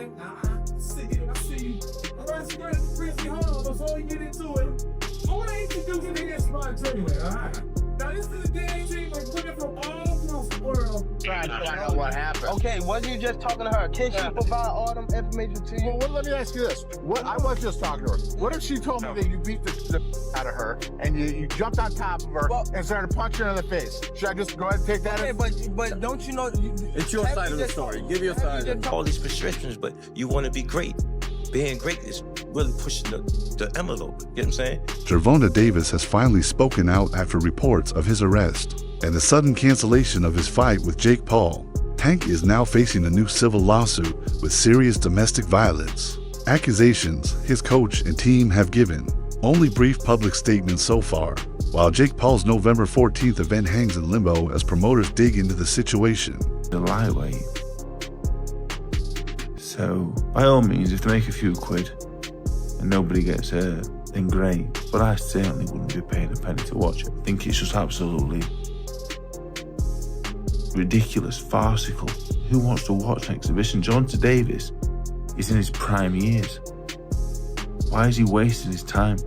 man. I see you. All right, so Grizzly, hold on. Before we get into it, I want to introduce you to this spot anyway, all right? Now, this is a damn team like looking from all across the world. Trying to find out what happened. Okay, wasn't you just talking to her? Can she provide all them information to you? Well, let me ask you this. I was just talking to her. What if she told me that you beat the out of her and you jumped on top of her and started punching her in the face? Should I just go ahead and take that? Okay, but don't you know? It's your side of the story. Give your side. All these restrictions, but you want to be great. Being great is really pushing the envelope. You know what I'm saying? Gervonta Davis has finally spoken out after reports of his arrest and the sudden cancellation of his fight with Jake Paul. Tank is now facing a new civil lawsuit with serious domestic violence. Accusations his coach and team have given. Only brief public statements so far, while Jake Paul's November 14th event hangs in limbo as promoters dig into the situation. The lightweight. So, by all means, if they make a few quid and nobody gets hurt, then great. But I certainly wouldn't be paying a penny to watch it. I think it's just absolutely ridiculous, farcical. Who wants to watch an exhibition? Gervonta Davis is in his prime years. Why is he wasting his time?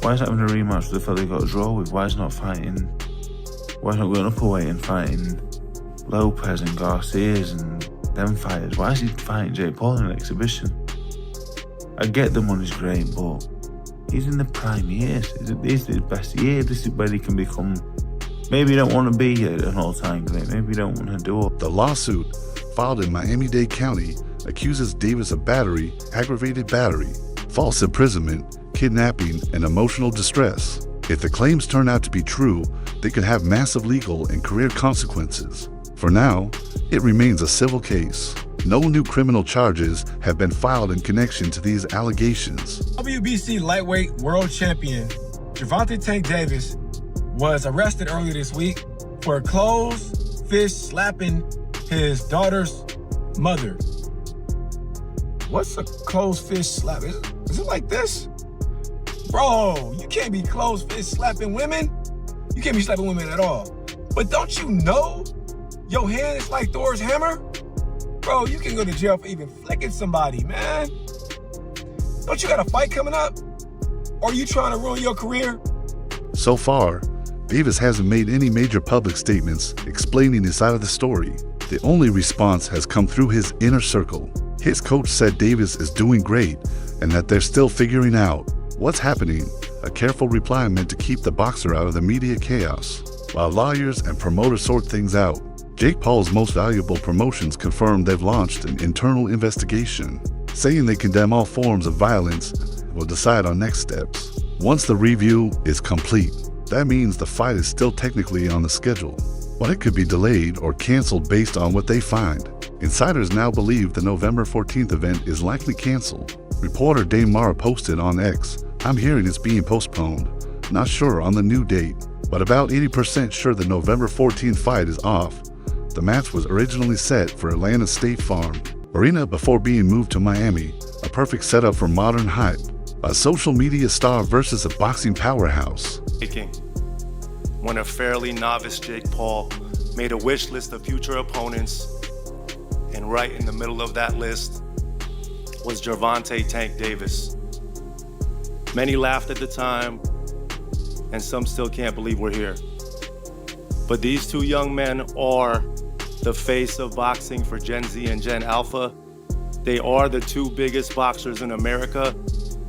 Why is he having a rematch with the fella he got a draw with? Why is he not fighting? Why is he not going up a weight and fighting Lopez and Garcia's and them fighters? Why is he fighting Jake Paul in an exhibition? I get the money's great, but he's in the prime years. This is his best year. This is where he can become. Maybe you don't want to be an all-time great. Maybe you don't want to do it. The lawsuit, filed in Miami-Dade County, accuses Davis of battery, aggravated battery, false imprisonment, kidnapping, and emotional distress. If the claims turn out to be true, they could have massive legal and career consequences. For now, it remains a civil case. No new criminal charges have been filed in connection to these allegations. WBC lightweight world champion Gervonta Tank Davis was arrested earlier this week for closed fist slapping his daughter's mother. What's a closed fist slap? Is it like this? Bro, you can't be closed fist slapping women. You can't be slapping women at all. But don't you know your hand is like Thor's hammer? Bro, you can go to jail for even flicking somebody, man. Don't you got a fight coming up? Or are you trying to ruin your career? So far, Davis hasn't made any major public statements explaining his side of the story. The only response has come through his inner circle. His coach said Davis is doing great and that they're still figuring out what's happening. A careful reply meant to keep the boxer out of the media chaos, while lawyers and promoters sort things out. Jake Paul's most valuable promotions confirmed they've launched an internal investigation, saying they condemn all forms of violence and will decide on next steps. Once the review is complete, that means the fight is still technically on the schedule, but it could be delayed or canceled based on what they find. Insiders now believe the November 14th event is likely canceled. Reporter Dame Mara posted on X, "I'm hearing it's being postponed. Not sure on the new date, but about 80% sure the November 14th fight is off." The match was originally set for Atlanta State Farm Arena before being moved to Miami, a perfect setup for modern hype. A social media star versus a boxing powerhouse. When a fairly novice Jake Paul made a wish list of future opponents, and right in the middle of that list was Gervonta Tank Davis. Many laughed at the time, and some still can't believe we're here. But these two young men are the face of boxing for Gen Z and Gen Alpha. They are the two biggest boxers in America,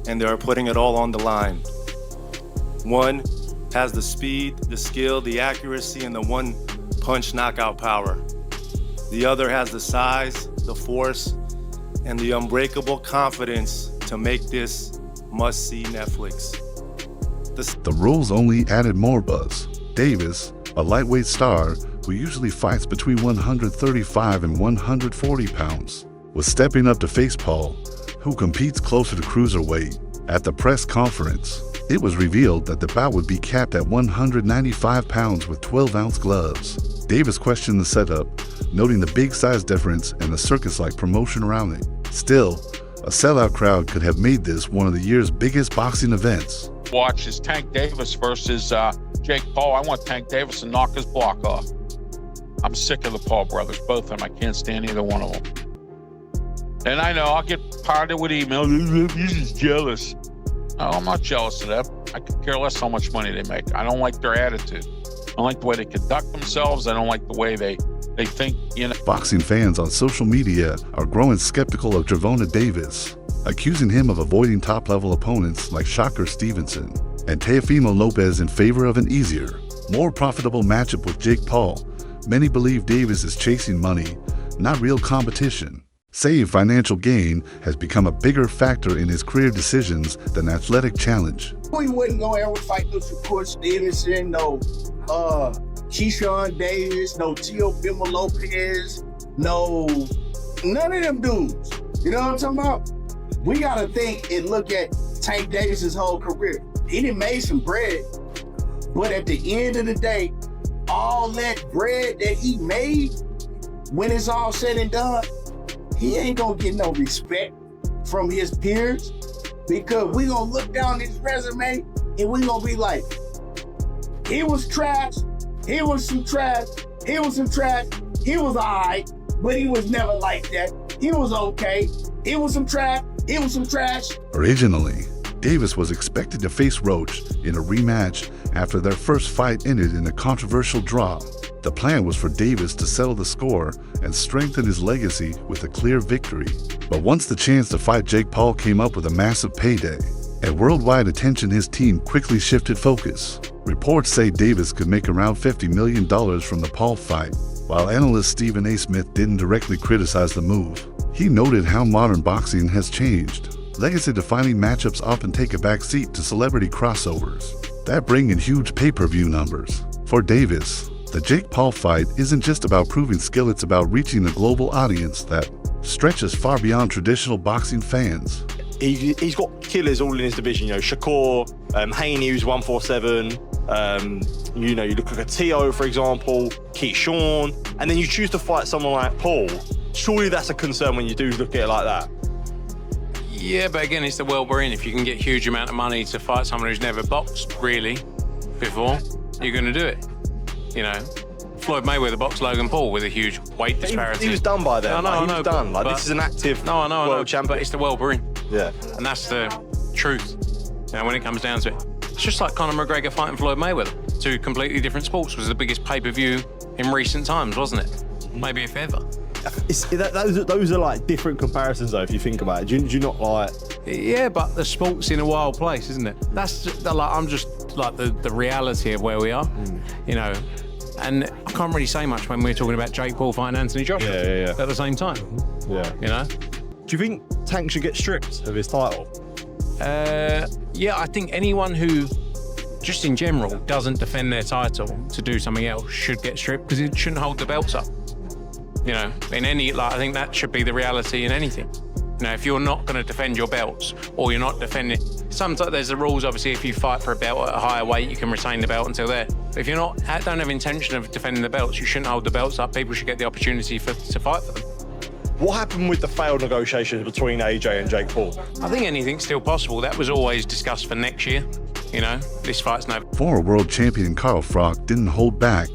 and they are putting it all on the line. One has the speed, the skill, the accuracy, and the one-punch knockout power. The other has the size, the force, and the unbreakable confidence to make this must-see Netflix. The rules only added more buzz. Davis, a lightweight star who usually fights between 135 and 140 pounds, was stepping up to face Paul, who competes closer to cruiserweight. At the press conference, it was revealed that the bout would be capped at 195 pounds with 12-ounce gloves. Davis questioned the setup, noting the big size difference and the circus-like promotion around it. Still, a sellout crowd could have made this one of the year's biggest boxing events. Watch is Tank Davis versus Jake Paul. I want Tank Davis to knock his block off. I'm sick of the Paul brothers, both of them. I can't stand either one of them. And I know I'll get pounded with emails. He's just jealous. No, I'm not jealous of them. I could care less how much money they make. I don't like their attitude. I don't like the way they conduct themselves. I don't like the way they think, you know. Boxing fans on social media are growing skeptical of Gervonta Davis, accusing him of avoiding top-level opponents like Shocker Stevenson and Teofimo Lopez in favor of an easier, more profitable matchup with Jake Paul. Many believe Davis is chasing money, not real competition, saying financial gain has become a bigger factor in his career decisions than athletic challenge. We wouldn't go ever fight no Shakur Stevenson, no Keyshawn Davis, no Teofimo Lopez, no none of them dudes. You know what I'm talking about? We gotta think and look at Tank Davis's whole career. He done made some bread, but at the end of the day, all that bread that he made, when it's all said and done, he ain't gonna get no respect from his peers, because we gonna look down his resume and we gonna be like, he was trash, he was some trash, he was some trash, he was alright, but he was never like that. He was okay, he was some trash, he was some trash. Originally, Davis was expected to face Roach in a rematch after their first fight ended in a controversial draw. The plan was for Davis to settle the score and strengthen his legacy with a clear victory. But once the chance to fight Jake Paul came up with a massive payday, and worldwide attention, his team quickly shifted focus. Reports say Davis could make around $50 million from the Paul fight, while analyst Stephen A. Smith didn't directly criticize the move. He noted how modern boxing has changed. Legacy-defining matchups often take a backseat to celebrity crossovers that bring in huge pay-per-view numbers. For Davis, the Jake Paul fight isn't just about proving skill, it's about reaching a global audience that stretches far beyond traditional boxing fans. He's got killers all in his division, you know, Shakur, Haney, who's 147, you know, you look at a Tio, for example, Keyshawn, and then you choose to fight someone like Paul. Surely that's a concern when you do look at it like that. Yeah, but again, it's the world we're in. If you can get a huge amount of money to fight someone who's never boxed, really, before, you're going to do it. You know, Floyd Mayweather boxed Logan Paul with a huge weight disparity. He was done by then. I know, he was done. Like, this is an active world champion. But it's the world we're in. Yeah. And that's the truth. You know, when it comes down to it. It's just like Conor McGregor fighting Floyd Mayweather. Two completely different sports. Was the biggest pay-per-view in recent times, wasn't it? Maybe if ever. Those are like different comparisons, though, if you think about it. Do you not like? Yeah, but the sport's in a wild place, isn't it? That's just, like, I'm just like the reality of where we are, you know. And I can't really say much when we're talking about Jake Paul fighting Anthony Joshua at the same time. Yeah. You know. Do you think Tank should get stripped of his title? Yeah, I think anyone who, just in general, doesn't defend their title to do something else should get stripped, because it shouldn't hold the belts up. You know, in any, like, I think that should be the reality in anything. You know, if you're not going to defend your belts, or you're not defending, sometimes there's the rules, obviously, if you fight for a belt at a higher weight, you can retain the belt until there. But if you're not, don't have intention of defending the belts, you shouldn't hold the belts up. People should get the opportunity to fight for them. What happened with the failed negotiations between AJ and Jake Paul? I think anything's still possible. That was always discussed for next year. You know, this fight's no... Former world champion Carl Froch didn't hold back,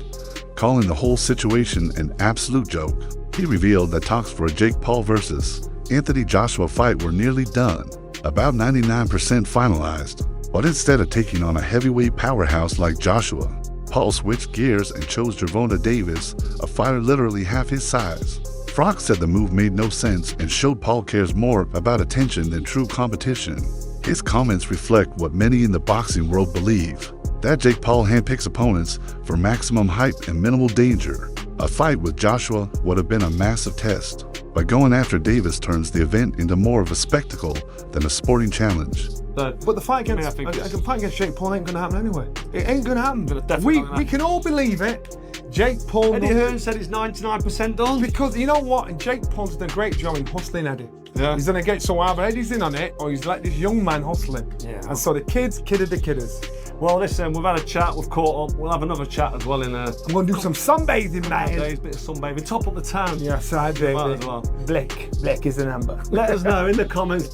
calling the whole situation an absolute joke. He revealed that talks for a Jake Paul versus Anthony Joshua fight were nearly done, about 99% finalized. But instead of taking on a heavyweight powerhouse like Joshua, Paul switched gears and chose Gervonta Davis, a fighter literally half his size. Froch said the move made no sense and showed Paul cares more about attention than true competition. His comments reflect what many in the boxing world believe, that Jake Paul handpicks opponents for maximum hype and minimal danger. A fight with Joshua would have been a massive test, but going after Davis turns the event into more of a spectacle than a sporting challenge. But the fight against Jake Paul ain't going to happen anyway. It ain't going to happen. We can all believe it. Jake Paul... Eddie Hearn said it's 99% done. Because, you know what? Jake Paul's done a great job in hustling Eddie. Yeah. He's going to get so either Eddie's in on it, or he's let this young man hustling. Yeah. And so the kids kidded the kidders. Well, listen, we've had a chat, we've caught up. We'll have another chat as well in a... I'm going to do some sunbathing, man. Days, bit of sunbathing. Top up the town. Yes, I do. Might as well. Black is the number. Let us know in the comments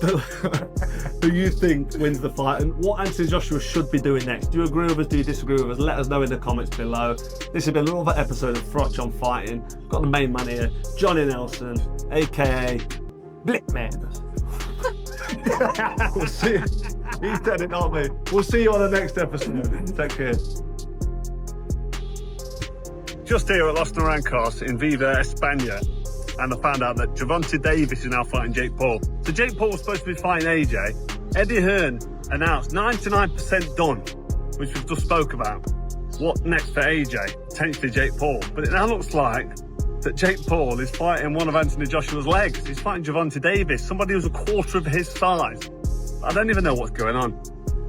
who you think wins the fight and what Anthony Joshua should be doing next. Do you agree with us? Do you disagree with us? Let us know in the comments below. This has been another episode of Froch on Fighting. Got the main man here, Johnny Nelson, aka Blip man. We'll see. He said it, not me. We'll see you on the next episode. Take care. Just here at Los Naranjos in Viva, España, and I found out that Gervonta Davis is now fighting Jake Paul. So Jake Paul was supposed to be fighting AJ. Eddie Hearn announced 99% done, which we just spoke about. What next for AJ? Potentially Jake Paul. But it now looks like that Jake Paul is fighting one of Anthony Joshua's legs. He's fighting Gervonta Davis, somebody who's a quarter of his size. I don't even know what's going on.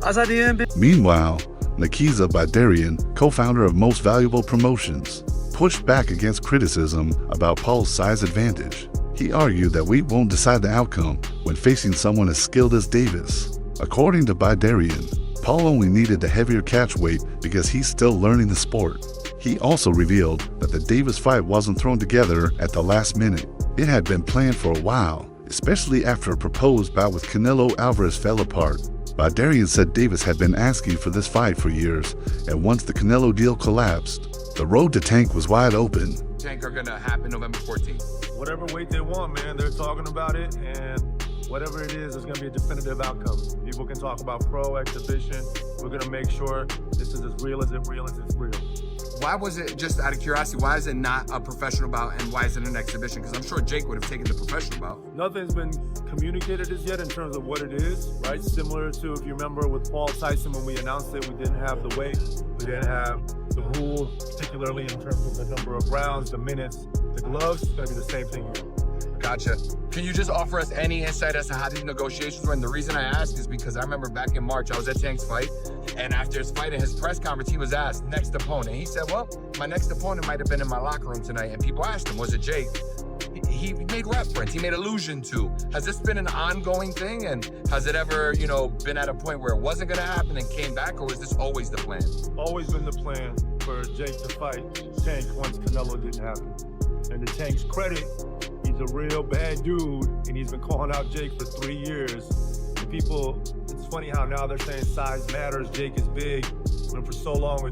Has Eddie Hearn been... Meanwhile, Nakiza Badarian, co-founder of Most Valuable Promotions, pushed back against criticism about Paul's size advantage. He argued that weight won't decide the outcome when facing someone as skilled as Davis. According to Badarian, Paul only needed the heavier catch weight because he's still learning the sport. He also revealed that the Davis fight wasn't thrown together at the last minute. It had been planned for a while, especially after a proposed bout with Canelo Alvarez fell apart. Badarian said Davis had been asking for this fight for years, and once the Canelo deal collapsed, the road to Tank was wide open. Tank are gonna happen November 14th. Whatever weight they want, man, they're talking about it, and whatever it is, there's gonna be a definitive outcome. People can talk about pro, exhibition. We're gonna make sure this is as real as it's real. Why was it, just out of curiosity, why is it not a professional bout and why is it an exhibition? Because I'm sure Jake would have taken the professional bout. Nothing's been communicated as yet in terms of what it is, right? Similar to, if you remember with Paul Tyson, when we announced it, we didn't have the weight, we didn't have the rules, particularly in terms of the number of rounds, the minutes, the gloves. It's gonna be the same thing here. Gotcha. Can you just offer us any insight as to how these negotiations were? And the reason I ask is because I remember back in March, I was at Tank's fight, and after his fight in his press conference, he was asked, next opponent. He said, well, my next opponent might have been in my locker room tonight, and people asked him, was it Jake? He made reference, he made allusion to. Has this been an ongoing thing, and has it ever, been at a point where it wasn't gonna happen and came back, or was this always the plan? Always been the plan for Jake to fight Tank once Canelo didn't happen. And to Tank's credit, he's a real bad dude, and he's been calling out Jake for 3 years. And people, it's funny how now they're saying size matters, Jake is big, when for so long